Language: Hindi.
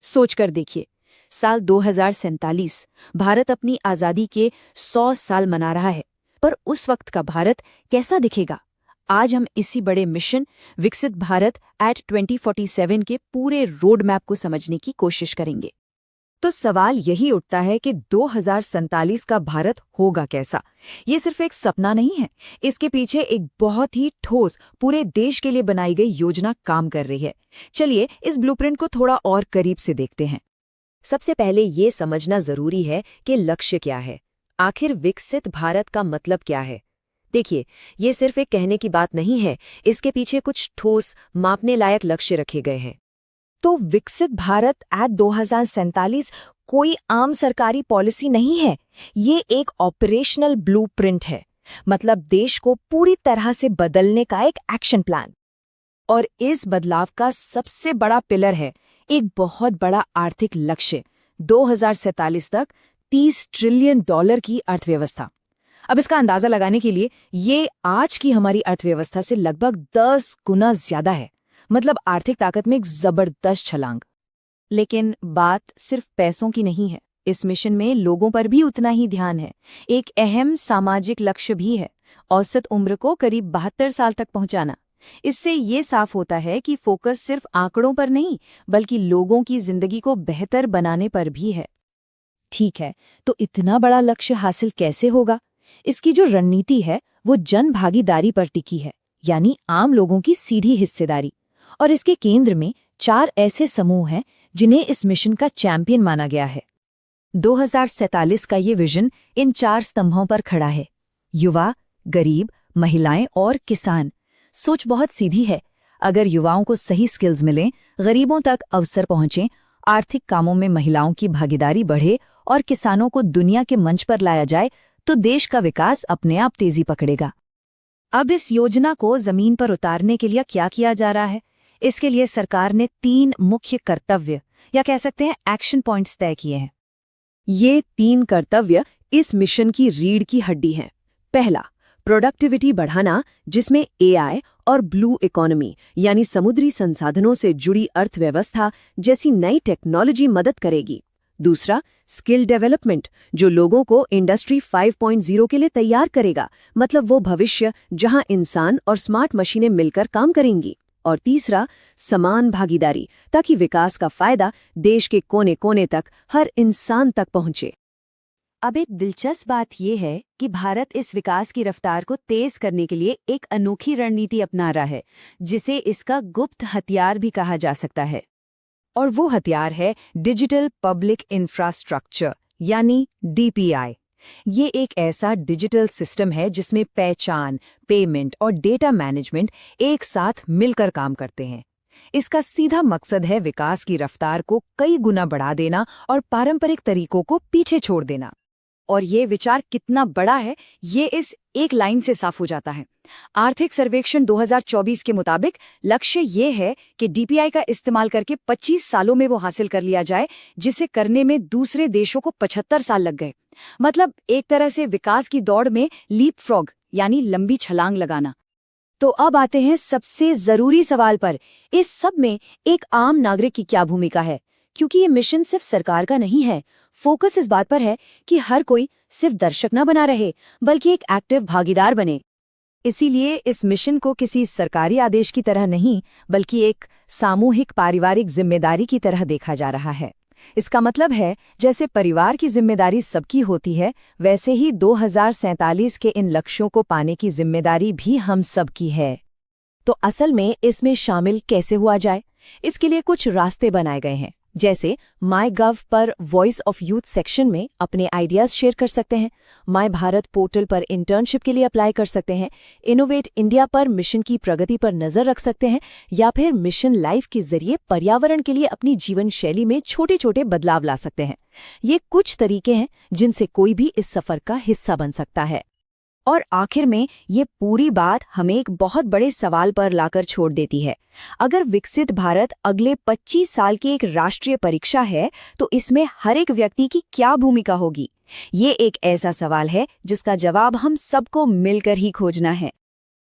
सोच कर देखिए, साल 2047 भारत अपनी आज़ादी के 100 साल मना रहा है। पर उस वक्त का भारत कैसा दिखेगा? आज हम इसी बड़े मिशन विकसित भारत एट 2047 के पूरे रोड मैप को समझने की कोशिश करेंगे। तो सवाल यही उठता है कि 2047 का भारत होगा कैसा? ये सिर्फ एक सपना नहीं है, इसके पीछे एक बहुत ही ठोस, पूरे देश के लिए बनाई गई योजना काम कर रही है। चलिए इस ब्लूप्रिंट को थोड़ा और करीब से देखते हैं। सबसे पहले ये समझना जरूरी है कि लक्ष्य क्या है। आखिर विकसित भारत का मतलब क्या है? देखिए, ये सिर्फ एक कहने की बात नहीं है, इसके पीछे कुछ ठोस, मापने लायक लक्ष्य रखे गए हैं। तो विकसित भारत एट 2047 कोई आम सरकारी पॉलिसी नहीं है, ये एक ऑपरेशनल ब्लूप्रिंट है। मतलब देश को पूरी तरह से बदलने का एक एक्शन प्लान। और इस बदलाव का सबसे बड़ा पिलर है एक बहुत बड़ा आर्थिक लक्ष्य, 2047 तक $30 ट्रिलियन की अर्थव्यवस्था। अब इसका अंदाजा लगाने के लिए ये आज की हमारी अर्थव्यवस्था से लगभग 10 गुना ज्यादा है। मतलब आर्थिक ताकत में एक जबरदस्त छलांग। लेकिन बात सिर्फ पैसों की नहीं है, इस मिशन में लोगों पर भी उतना ही ध्यान है। एक अहम सामाजिक लक्ष्य भी है, औसत उम्र को करीब 72 साल तक पहुंचाना। इससे ये साफ होता है कि फोकस सिर्फ आंकड़ों पर नहीं, बल्कि लोगों की जिंदगी को बेहतर बनाने पर भी है। ठीक है, तो इतना बड़ा लक्ष्य हासिल कैसे होगा? इसकी जो रणनीति है वो जन भागीदारी पर टिकी है, यानी आम लोगों की सीधी हिस्सेदारी। और इसके केंद्र में 4 ऐसे समूह हैं जिन्हें इस मिशन का चैंपियन माना गया है। 2047 का ये विजन इन 4 स्तंभों पर खड़ा है: युवा, गरीब, महिलाएं और किसान। सोच बहुत सीधी है, अगर युवाओं को सही स्किल्स मिलें, गरीबों तक अवसर पहुंचें, आर्थिक कामों में महिलाओं की भागीदारी बढ़े और किसानों को दुनिया के मंच पर लाया जाए, तो देश का विकास अपने आप तेजी पकड़ेगा। अब इस योजना को जमीन पर उतारने के लिए क्या किया जा रहा है? इसके लिए सरकार ने 3 मुख्य कर्तव्य या कह सकते हैं एक्शन पॉइंट्स तय किए हैं। ये 3 कर्तव्य इस मिशन की रीढ़ की हड्डी हैं। पहला, प्रोडक्टिविटी बढ़ाना, जिसमें एआई और ब्लू इकोनॉमी यानी समुद्री संसाधनों से जुड़ी अर्थव्यवस्था जैसी नई टेक्नोलॉजी मदद करेगी। दूसरा, स्किल डेवलपमेंट, जो लोगों को इंडस्ट्री 5.0 के लिए तैयार करेगा, मतलब वो भविष्य जहां इंसान और स्मार्ट मशीनें मिलकर काम करेंगी। और तीसरा, समान भागीदारी, ताकि विकास का फायदा देश के कोने कोने तक, हर इंसान तक पहुंचे। अब एक दिलचस्प बात यह है कि भारत इस विकास की रफ्तार को तेज करने के लिए एक अनोखी रणनीति अपना रहा है, जिसे इसका गुप्त हथियार भी कहा जा सकता है। और वो हथियार है डिजिटल पब्लिक इंफ्रास्ट्रक्चर, यानी डीपीआई। ये एक ऐसा डिजिटल सिस्टम है जिसमें पहचान, पेमेंट और डेटा मैनेजमेंट एक साथ मिलकर काम करते हैं। इसका सीधा मकसद है विकास की रफ्तार को कई गुना बढ़ा देना और पारंपरिक तरीकों को पीछे छोड़ देना। और ये विचार कितना बड़ा है, ये इस एक लाइन से साफ हो जाता है। आर्थिक सर्वेक्षण 2024 के मुताबिक लक्ष्य ये है कि डीपीआई का इस्तेमाल करके 25 सालों में वो हासिल कर लिया जाए, जिसे करने में दूसरे देशों को 75 साल लग गए। मतलब एक तरह से विकास की दौड़ में लीप फ्रॉग यानी लंबी छलांग लगाना। तो अब आते हैं सबसे जरूरी सवाल पर, इस सब में एक आम नागरिक की क्या भूमिका है? क्योंकि ये मिशन सिर्फ सरकार का नहीं है, फोकस इस बात पर है कि हर कोई सिर्फ दर्शक न बना रहे, बल्कि एक एक्टिव भागीदार बने। इसीलिए इस मिशन को किसी सरकारी आदेश की तरह नहीं, बल्कि एक सामूहिक पारिवारिक जिम्मेदारी की तरह देखा जा रहा है। इसका मतलब है, जैसे परिवार की जिम्मेदारी सबकी होती है, वैसे ही 2047 के इन लक्ष्यों को पाने की जिम्मेदारी भी हम सबकी है। तो असल में इसमें शामिल कैसे हुआ जाए? इसके लिए कुछ रास्ते बनाए गए हैं। जैसे माईगव पर वॉइस ऑफ यूथ सेक्शन में अपने आइडियाज शेयर कर सकते हैं, माई भारत पोर्टल पर इंटर्नशिप के लिए अप्लाई कर सकते हैं, इनोवेट इंडिया पर मिशन की प्रगति पर नजर रख सकते हैं, या फिर मिशन लाइफ के जरिए पर्यावरण के लिए अपनी जीवन शैली में छोटे छोटे बदलाव ला सकते हैं। ये कुछ तरीके हैं जिनसे कोई भी इस सफर का हिस्सा बन सकता है। और आखिर में ये पूरी बात हमें एक बहुत बड़े सवाल पर लाकर छोड़ देती है। अगर विकसित भारत अगले 25 साल की एक राष्ट्रीय परीक्षा है, तो इसमें हर एक व्यक्ति की क्या भूमिका होगी? ये एक ऐसा सवाल है जिसका जवाब हम सबको मिलकर ही खोजना है।